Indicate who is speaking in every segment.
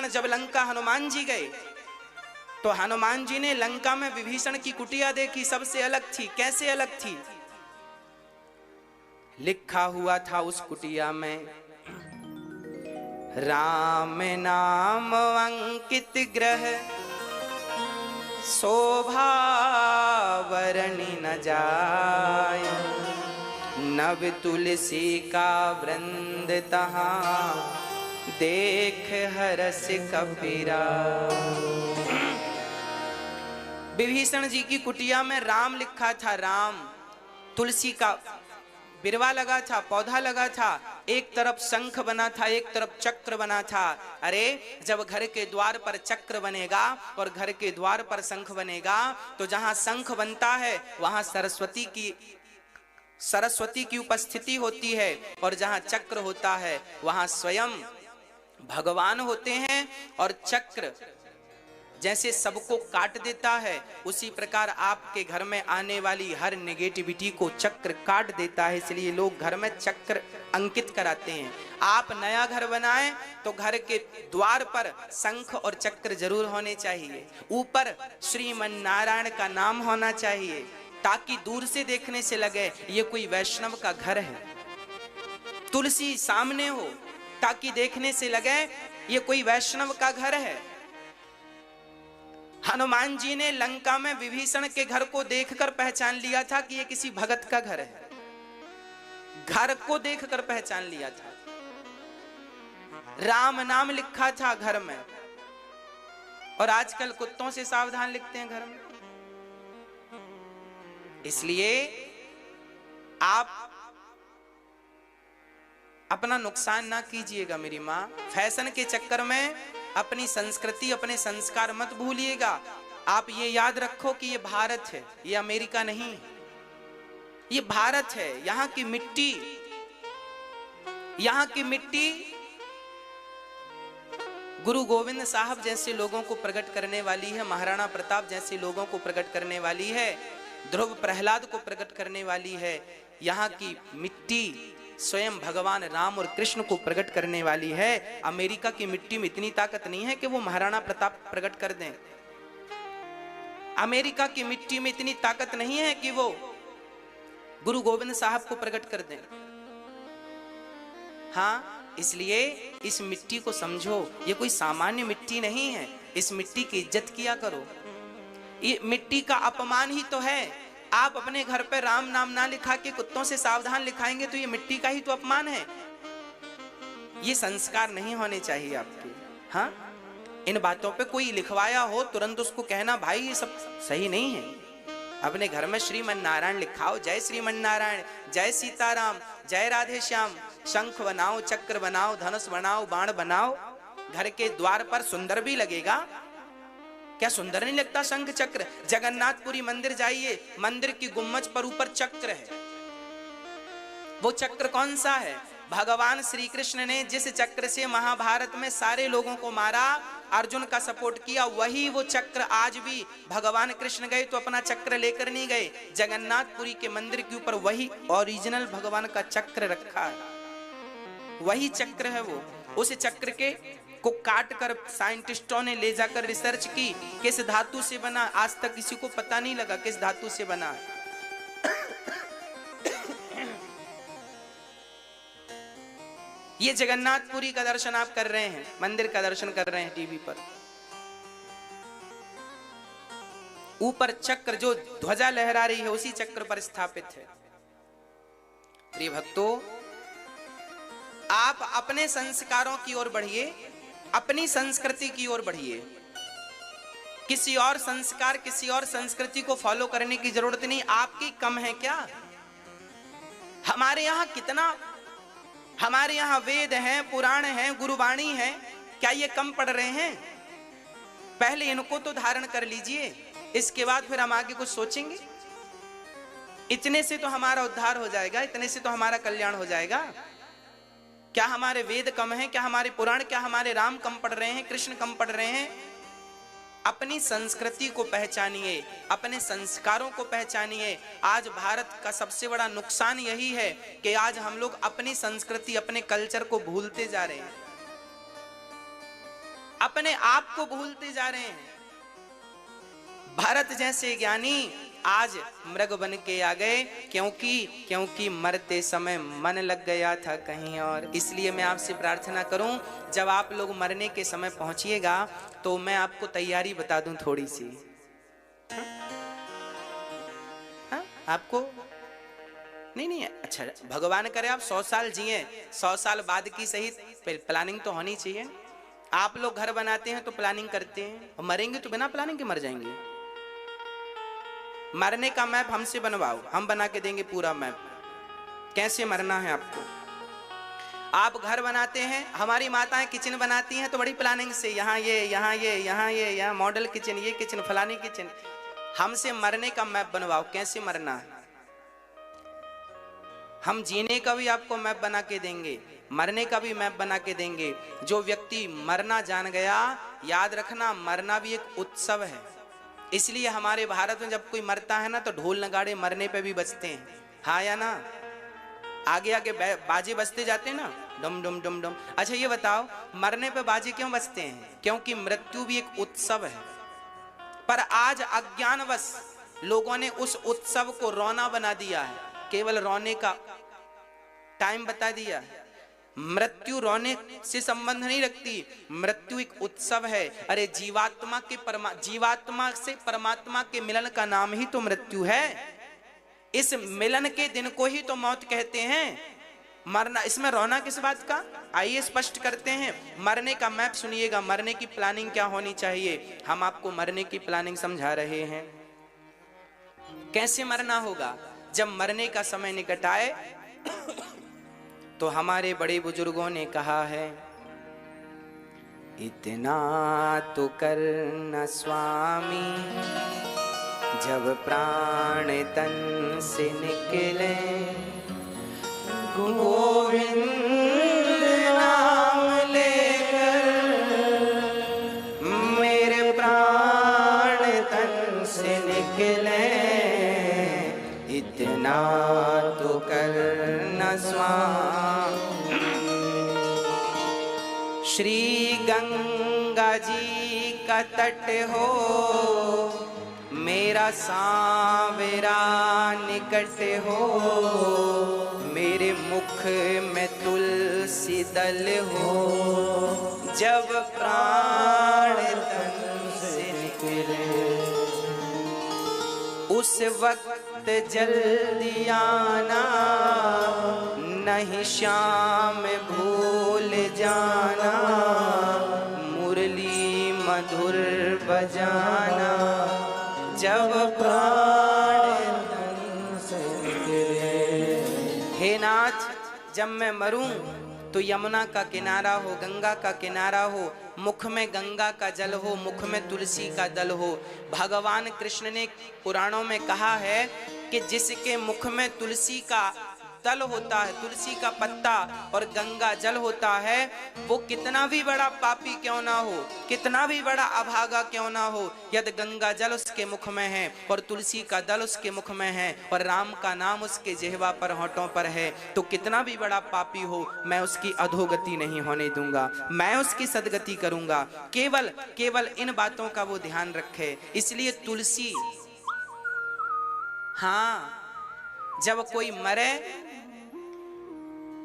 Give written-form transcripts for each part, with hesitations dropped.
Speaker 1: विभीषण जब लंका हनुमान जी गए तो हनुमान जी ने लंका में विभीषण की कुटिया देखी, सबसे अलग थी। कैसे अलग थी? लिखा हुआ था उस कुटिया में, राम नाम अंकित ग्रह, शोभा वरणी न जाय, नव तुलसी का वृंद तहाँ, देख हरस कबीरा। विभीषण जी की कुटिया में राम लिखा था, राम। तुलसी का बिरवा लगा था, पौधा लगा था, एक तरफ शंख बना था, एक तरफ चक्र बना था। अरे जब घर के द्वार पर चक्र बनेगा और घर के द्वार पर शंख बनेगा तो जहां शंख बनता है वहां सरस्वती की उपस्थिति होती है, और जहां चक्र होता है वहां स्वयं भगवान होते हैं। और चक्र जैसे सबको काट देता है, उसी प्रकार आपके घर में आने वाली हर नेगेटिविटी को चक्र काट देता है। इसलिए लोग घर में चक्र अंकित कराते हैं। आप नया घर बनाएं तो घर के द्वार पर शंख और चक्र जरूर होने चाहिए। ऊपर श्रीमन नारायण का नाम होना चाहिए, ताकि दूर से देखने से लगे ये कोई वैष्णव का घर है। तुलसी सामने हो ताकि देखने से लगे ये कोई वैष्णव का घर है। हनुमान जी ने लंका में विभीषण के घर को देखकर पहचान लिया था कि ये किसी भगत का घर है। घर को देखकर पहचान लिया था। राम नाम लिखा था घर में, और आजकल कुत्तों से सावधान लिखते हैं घर में। इसलिए आप अपना नुकसान ना कीजिएगा मेरी मां। फैशन के चक्कर में अपनी संस्कृति, अपने संस्कार मत भूलिएगा। आप ये याद रखो कि ये भारत है, ये अमेरिका नहीं है, ये भारत है। यहां की मिट्टी, यहां की मिट्टी गुरु गोविंद साहब जैसे लोगों को प्रकट करने वाली है, महाराणा प्रताप जैसे लोगों को प्रकट करने वाली है, ध्रुव प्रहलाद को प्रकट करने वाली है। यहाँ की मिट्टी स्वयं भगवान राम और कृष्ण को प्रकट करने वाली है। अमेरिका की मिट्टी में इतनी ताकत नहीं है कि वो महाराणा प्रताप प्रकट कर दें। अमेरिका की मिट्टी में इतनी ताकत नहीं है कि वो गुरु गोविंद साहब को प्रकट कर दें। हाँ, इसलिए इस मिट्टी को समझो, ये कोई सामान्य मिट्टी नहीं है। इस मिट्टी की इज्जत किया करो। ये मिट्टी का अपमान ही तो है। आप अपने घर पे राम नाम ना लिखा के कुत्तों से सावधान लिखाएंगे तो ये मिट्टी का ही तो अपमान है। ये संस्कार नहीं होने चाहिए आपके। हाँ, इन बातों पे कोई लिखवाया हो तुरंत उसको कहना भाई ये सब सही नहीं है। अपने घर में श्रीमन नारायण लिखाओ, जय श्रीमन नारायण, जय सीताराम, जय राधे श्याम। शंख बनाओ, चक्र बनाओ, धनुष बनाओ, बाण बनाओ। घर के द्वार पर सुंदर भी लगेगा। क्या सुंदर नहीं लगता शंख चक्र? जगन्नाथपुरी मंदिर जाइए, मंदिर की गुम्मज पर ऊपर चक्र है। वो चक्र कौन सा है? भगवान श्री कृष्ण ने जिस चक्र से महाभारत में सारे लोगों को मारा, अर्जुन का सपोर्ट किया, वही वो चक्र आज भी भगवान कृष्ण गए तो अपना चक्र लेकर नहीं गए। जगन्नाथपुरी के मंदिर के ऊपर वही ओरिजिनल भगवान का चक्र रखा है, वही चक्र है वो। उस चक्र के को काट कर साइंटिस्टों ने ले जाकर रिसर्च की, किस धातु से बना। आज तक किसी को पता नहीं लगा किस धातु से बना। ये जगन्नाथपुरी का दर्शन आप कर रहे हैं, मंदिर का दर्शन कर रहे हैं टीवी पर। ऊपर चक्र जो ध्वजा लहरा रही है उसी चक्र पर स्थापित है। प्रिय भक्तों, आप अपने संस्कारों की ओर बढ़िए, अपनी संस्कृति की ओर बढ़िए। किसी और संस्कार, किसी और संस्कृति को फॉलो करने की जरूरत नहीं। आपकी कम है क्या? हमारे यहाँ कितना, हमारे यहाँ वेद हैं, पुराण हैं, गुरुवाणी है, क्या ये कम पढ़ रहे हैं? पहले इनको तो धारण कर लीजिए, इसके बाद फिर हम आगे कुछ सोचेंगे। इतने से तो हमारा उद्धार हो जाएगा, इतने से तो हमारा कल्याण हो जाएगा। क्या हमारे वेद कम हैं? क्या हमारे पुराण, क्या हमारे राम कम पढ़ रहे हैं, कृष्ण कम पढ़ रहे हैं? अपनी संस्कृति को पहचानिए, अपने संस्कारों को पहचानिए। आज भारत का सबसे बड़ा नुकसान यही है कि आज हम लोग अपनी संस्कृति, अपने कल्चर को भूलते जा रहे हैं। अपने आप को भूलते जा रहे हैं। भरत जैसे ज्ञानी आज मृग बन के आ गए, क्योंकि मरते समय मन लग गया था कहीं और। इसलिए मैं आपसे प्रार्थना करूं, जब आप लोग मरने के समय पहुंचिएगा तो मैं आपको तैयारी बता दूं थोड़ी सी। हाँ? आपको नहीं अच्छा, भगवान करे आप 100 साल जिए, 100 साल बाद की सही प्लानिंग तो होनी चाहिए। आप लोग घर बनाते हैं तो प्लानिंग करते हैं, और मरेंगे तो बिना प्लानिंग के मर जाएंगे। मरने का मैप हमसे बनवाओ, हम बना के देंगे पूरा मैप, कैसे मरना है आपको। आप घर बनाते हैं, हमारी माताएं किचन बनाती हैं तो बड़ी प्लानिंग से, यहाँ ये यहाँ ये यहाँ ये यहाँ मॉडल किचन, ये किचन फलानी किचन। हमसे मरने का मैप बनवाओ, कैसे मरना है। हम जीने का भी आपको मैप बना के देंगे, मरने का भी मैप बना के देंगे। जो व्यक्ति मरना जान गया, याद रखना मरना भी एक उत्सव है। इसलिए हमारे भारत में जब कोई मरता है ना तो ढोल नगाड़े मरने पे भी बजते हैं, हाँ या ना। आगे आगे बाजे बजते जाते हैं ना, डम डम डम डम। अच्छा ये बताओ, मरने पे बाजे क्यों बजते हैं? क्योंकि मृत्यु भी एक उत्सव है। पर आज अज्ञानवश लोगों ने उस उत्सव को रोना बना दिया है, केवल रोने का टाइम बता दिया है। मृत्यु रोने से संबंध नहीं रखती, मृत्यु एक उत्सव है। अरे जीवात्मा से परमात्मा के मिलन का नाम ही तो मृत्यु है। इस मिलन के दिन को ही तो मौत कहते हैं। मरना, इसमें रोना किस बात का? आइए स्पष्ट करते हैं। मरने का मैप सुनिएगा, मरने की प्लानिंग क्या होनी चाहिए। हम आपको मरने की प्लानिंग समझा रहे हैं, कैसे मरना होगा। जब मरने का समय निकट आए तो हमारे बड़े बुजुर्गों ने कहा है, इतना तो करना स्वामी, जब प्राण तन से निकले, गोविंद नाम लेकर मेरे प्राण तन से निकले, इतना तो करना स्वामी। श्री गंगा जी का तट हो, मेरा सांवरा निकट हो, मेरे मुख में तुलसी दल हो, जब प्राण तन से निकले, उस वक्त जल्दी आना, नहीं श्याम भूल जाना, मुरली मधुर बजाना, जब प्राण तन से निकले। हे नाथ, जब मैं मरूं तो यमुना का किनारा हो, गंगा का किनारा हो, मुख में गंगा का जल हो, मुख में तुलसी का दल हो। भगवान कृष्ण ने पुराणों में कहा है कि जिसके मुख में तुलसी का दल होता है, तुलसी का पत्ता और गंगा जल होता है, वो कितना भी बड़ा पापी क्यों ना हो, कितना भी बड़ा अभागा क्यों ना हो, यदि गंगा जल उसके मुख में है और तुलसी का दल उसके मुख में है और राम का नाम उसके जिह्वा पर, होठों पर है, तो कितना भी बड़ा पापी हो, मैं उसकी अधोगति नहीं होने दूंगा, मैं उसकी सदगति करूंगा। केवल इन बातों का वो ध्यान रखे। इसलिए तुलसी, हाँ, जब कोई मरे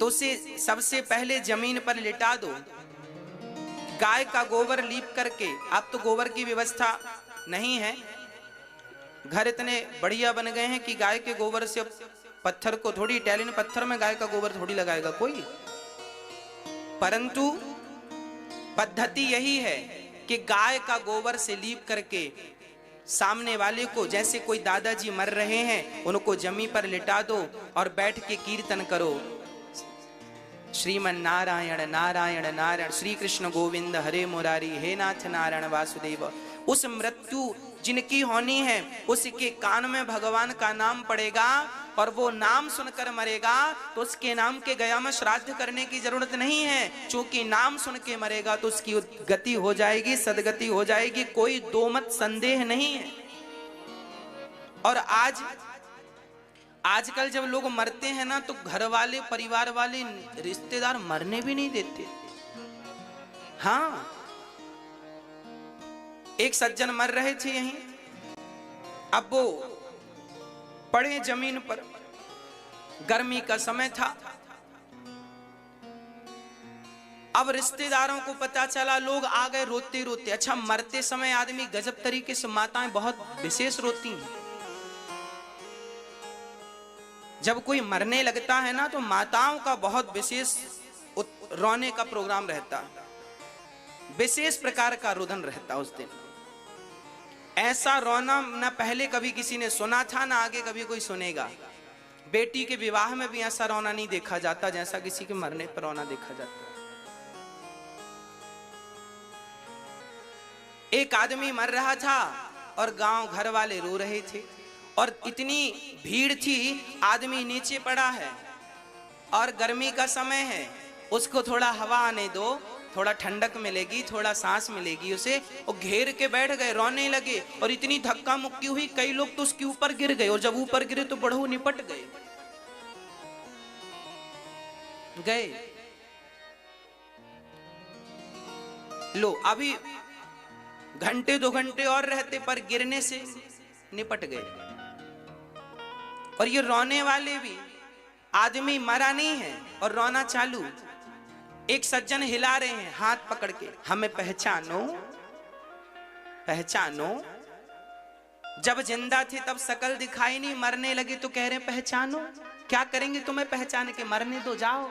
Speaker 1: तो उसे सबसे पहले जमीन पर लिटा दो, गाय का गोबर लीप करके। अब तो गोबर की व्यवस्था नहीं है, घर इतने बढ़िया बन गए हैं कि गाय के गोबर से पत्थर को थोड़ी, इटालियन पत्थर में गाय का गोबर थोड़ी लगाएगा कोई। परंतु पद्धति यही है कि गाय का गोबर से लीप करके सामने वाले को, जैसे कोई दादाजी मर रहे हैं, उनको जमीन पर लिटा दो और बैठ के कीर्तन करो, श्रीमन नारायण नारायण नारायण, श्री कृष्ण गोविंद हरे मुरारी, हे नाथ नारायण वासुदेव। उस मृत्यु जिनकी होनी है उसके कान में भगवान का नाम पड़ेगा और वो नाम सुनकर मरेगा, तो उसके नाम के गया में श्राद्ध करने की जरूरत नहीं है, क्योंकि नाम सुन के मरेगा तो उसकी गति हो जाएगी, सदगति हो जाएगी, कोई दो मत संदेह नहीं है। और आजकल जब लोग मरते हैं ना तो घर वाले, परिवार वाले, रिश्तेदार मरने भी नहीं देते। हाँ, एक सज्जन मर रहे थे यहीं, अब वो पड़े जमीन पर, गर्मी का समय था। अब रिश्तेदारों को पता चला, लोग आ गए रोते रोते। अच्छा, मरते समय आदमी गजब तरीके से, माताएं बहुत विशेष रोती हैं। जब कोई मरने लगता है ना, तो माताओं का बहुत विशेष रोने का प्रोग्राम रहता है, विशेष प्रकार का रुदन रहता उस दिन। ऐसा रोना ना पहले कभी किसी ने सुना था, ना आगे कभी कोई सुनेगा। बेटी के विवाह में भी ऐसा रोना नहीं देखा जाता जैसा किसी के मरने पर रोना देखा जाता। एक आदमी मर रहा था और गांव घर वाले रो रहे थे, और इतनी भीड़ थी, आदमी नीचे पड़ा है और गर्मी का समय है, उसको थोड़ा हवा आने दो, थोड़ा ठंडक मिलेगी, थोड़ा सांस मिलेगी उसे। और घेर के बैठ गए, रोने लगे, और इतनी धक्का मुक्की हुई, कई लोग तो उसके ऊपर गिर गए, और जब ऊपर गिरे तो बढ़ू निपट गए। लो, अभी घंटे 2 घंटे और रहते, पर गिरने से निपट गए। और ये रोने वाले भी, आदमी मरा नहीं है और रोना चालू। एक सज्जन हिला रहे हैं हाथ पकड़ के, हमें पहचानो पहचानो। जब जिंदा थे तब शकल दिखाई नहीं, मरने लगे तो कह रहे पहचानो। क्या करेंगे तुम्हें पहचान के, मरने दो, जाओ।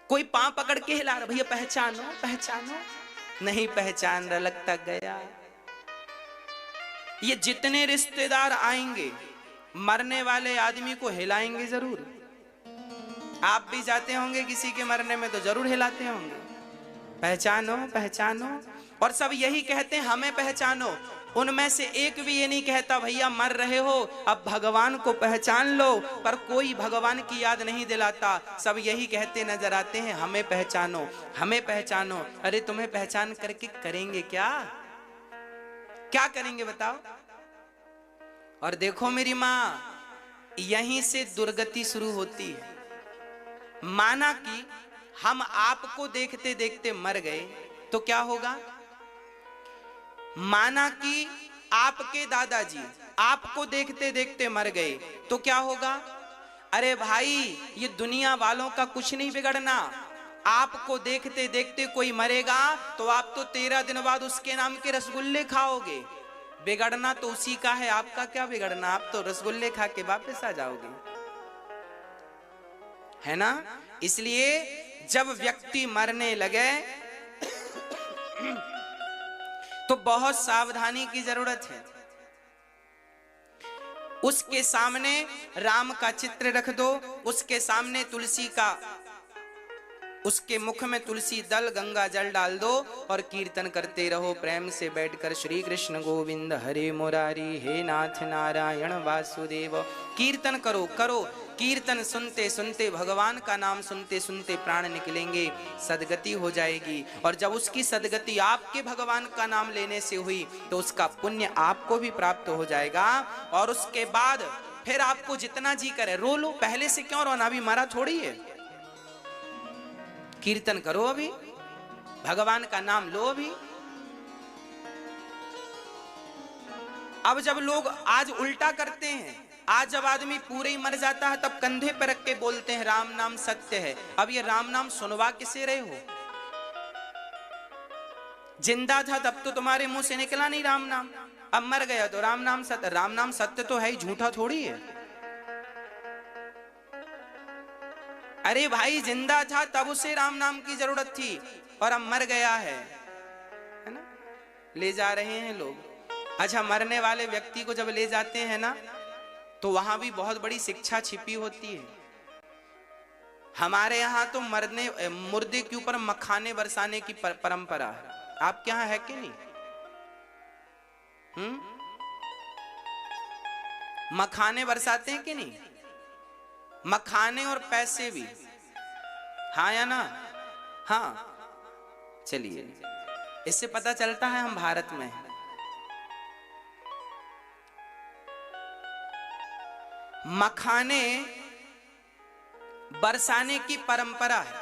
Speaker 1: कोई पांव पकड़ के हिला रहा, भैया पहचानो पहचानो। नहीं पहचान रहा, लगता गया। ये जितने रिश्तेदार आएंगे, मरने वाले आदमी को हिलाएंगे जरूर। आप भी जाते होंगे किसी के मरने में तो जरूर हिलाते होंगे, पहचानो पहचानो। और सब यही कहते हैं, हमें पहचानो। उनमें से एक भी ये नहीं कहता, भैया मर रहे हो अब भगवान को पहचान लो, पर कोई भगवान की याद नहीं दिलाता। सब यही कहते नजर आते हैं, हमें पहचानो हमें पहचानो। अरे तुम्हें पहचान करके करेंगे क्या, क्या करेंगे बताओ। और देखो मेरी माँ, यहीं से दुर्गति शुरू होती है। माना कि हम आपको देखते देखते मर गए तो क्या होगा। माना कि आपके दादाजी आपको देखते देखते मर गए तो क्या होगा। अरे भाई, ये दुनिया वालों का कुछ नहीं बिगड़ना। आपको देखते देखते कोई मरेगा तो आप तो 13 दिन बाद उसके नाम के रसगुल्ले खाओगे। बिगड़ना तो उसी का है, आपका क्या बिगड़ना। आप तो रसगुल्ले खा के वापस आ जाओगे, है ना। इसलिए जब व्यक्ति मरने लगे तो बहुत सावधानी की जरूरत है। उसके सामने राम का चित्र रख दो, उसके सामने तुलसी का, उसके मुख में तुलसी दल गंगा जल डाल दो और कीर्तन करते रहो प्रेम से बैठकर, श्री कृष्ण गोविंद हरे मुरारी, हे नाथ नारायण वासुदेव। कीर्तन करो करो, कीर्तन सुनते सुनते, भगवान का नाम सुनते सुनते प्राण निकलेंगे, सदगति हो जाएगी। और जब उसकी सदगति आपके भगवान का नाम लेने से हुई तो उसका पुण्य आपको भी प्राप्त हो जाएगा। और उसके बाद फिर आपको जितना जी करे रो लो, पहले से क्यों रोना, अभी मरा थोड़ी है। कीर्तन करो, अभी भगवान का नाम लो। अभी अब जब लोग आज उल्टा करते हैं, आज जब आदमी पूरे ही मर जाता है तब कंधे पर रख के बोलते हैं राम नाम सत्य है। अब ये राम नाम सुनवा किसे रहे हो। जिंदा था तब तो तुम्हारे मुंह से निकला नहीं राम नाम, अब मर गया तो राम नाम सत्य। राम नाम सत्य तो है ही, झूठा थोड़ी है। अरे भाई, जिंदा था तब उसे राम नाम की जरूरत थी और अब मर गया है ना, ले जा रहे हैं लोग। अच्छा, मरने वाले व्यक्ति को जब ले जाते हैं ना तो वहां भी बहुत बड़ी शिक्षा छिपी होती है। हमारे यहाँ तो मुर्दे के ऊपर मखाने बरसाने की परंपरा है। आपके यहाँ है कि नहीं? मखाने बरसाते हैं कि नहीं? मखाने और पैसे भी, हाँ या ना? हाँ, चलिए, इससे पता चलता है हम भारत में हैं। मखाने बरसाने की परंपरा है।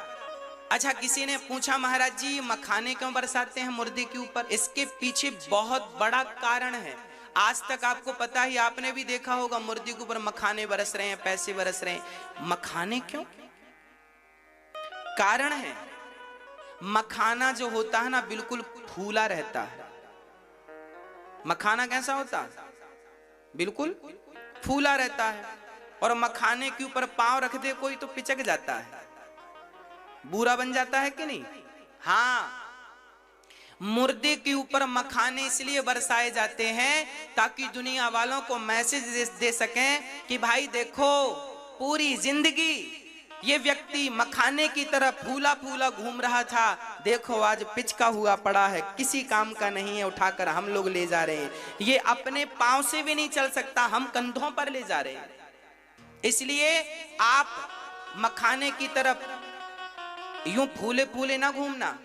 Speaker 1: अच्छा, किसी ने पूछा महाराज जी मखाने क्यों बरसाते हैं मुर्दे के ऊपर? इसके पीछे बहुत बड़ा कारण है। आज तक आपको पता ही, आपने भी देखा होगा मुर्दे के ऊपर मखाने बरस रहे हैं, पैसे बरस रहे हैं। मखाने क्यों? कारण है, मखाना जो होता है ना बिल्कुल फूला रहता है। मखाना कैसा होता है? बिल्कुल फूला रहता है। और मखाने के ऊपर पांव रख दे कोई तो पिचक जाता है, बुरा बन जाता है कि नहीं? हाँ, मुर्दे के ऊपर मखाने इसलिए बरसाए जाते हैं ताकि दुनिया वालों को मैसेज दे सकें कि भाई देखो, पूरी जिंदगी ये व्यक्ति मखाने की तरह फूला फूला घूम रहा था, देखो आज पिचका हुआ पड़ा है, किसी काम का नहीं है, उठाकर हम लोग ले जा रहे हैं। ये अपने पांव से भी नहीं चल सकता, हम कंधों पर ले जा रहे हैं। इसलिए आप मखाने की तरफ यूं फूले फूले ना घूमना,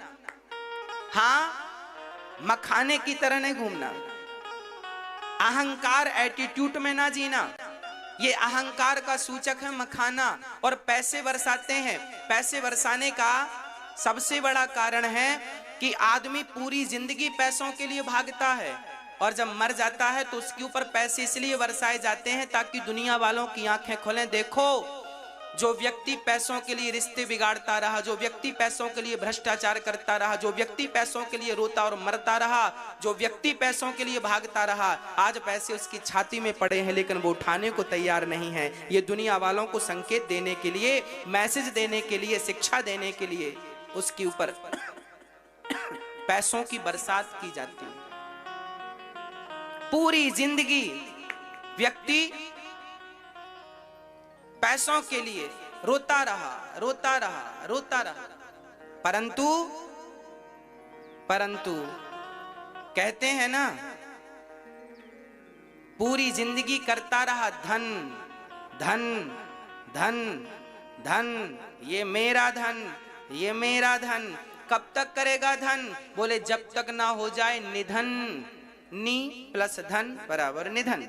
Speaker 1: हाँ, मखाने की तरह नहीं घूमना। अहंकार एटीट्यूड में ना जीना, ये अहंकार का सूचक है मखाना। और पैसे बरसाते हैं, पैसे बरसाने का सबसे बड़ा कारण है कि आदमी पूरी जिंदगी पैसों के लिए भागता है और जब मर जाता है तो उसके ऊपर पैसे इसलिए बरसाए जाते हैं ताकि दुनिया वालों की आंखें खुलें। देखो, जो व्यक्ति पैसों के लिए रिश्ते बिगाड़ता रहा, जो व्यक्ति पैसों के लिए भ्रष्टाचार करता रहा, जो व्यक्ति पैसों के लिए रोता और मरता रहा, जो व्यक्ति पैसों के लिए भागता रहा, आज पैसे उसकी छाती में पड़े हैं लेकिन वो उठाने को तैयार नहीं है। ये दुनिया वालों को संकेत देने के लिए, मैसेज देने के लिए, शिक्षा देने के लिए उसके ऊपर पैसों की बरसात की जाती है। पूरी जिंदगी व्यक्ति पैसों के लिए रोता रहा, रोता रहा, रोता रहा, परंतु कहते हैं ना, पूरी जिंदगी करता रहा धन धन धन धन, ये मेरा धन, ये मेरा धन। कब तक करेगा धन? बोले जब तक ना हो जाए निधन। नी प्लस धन बराबर निधन।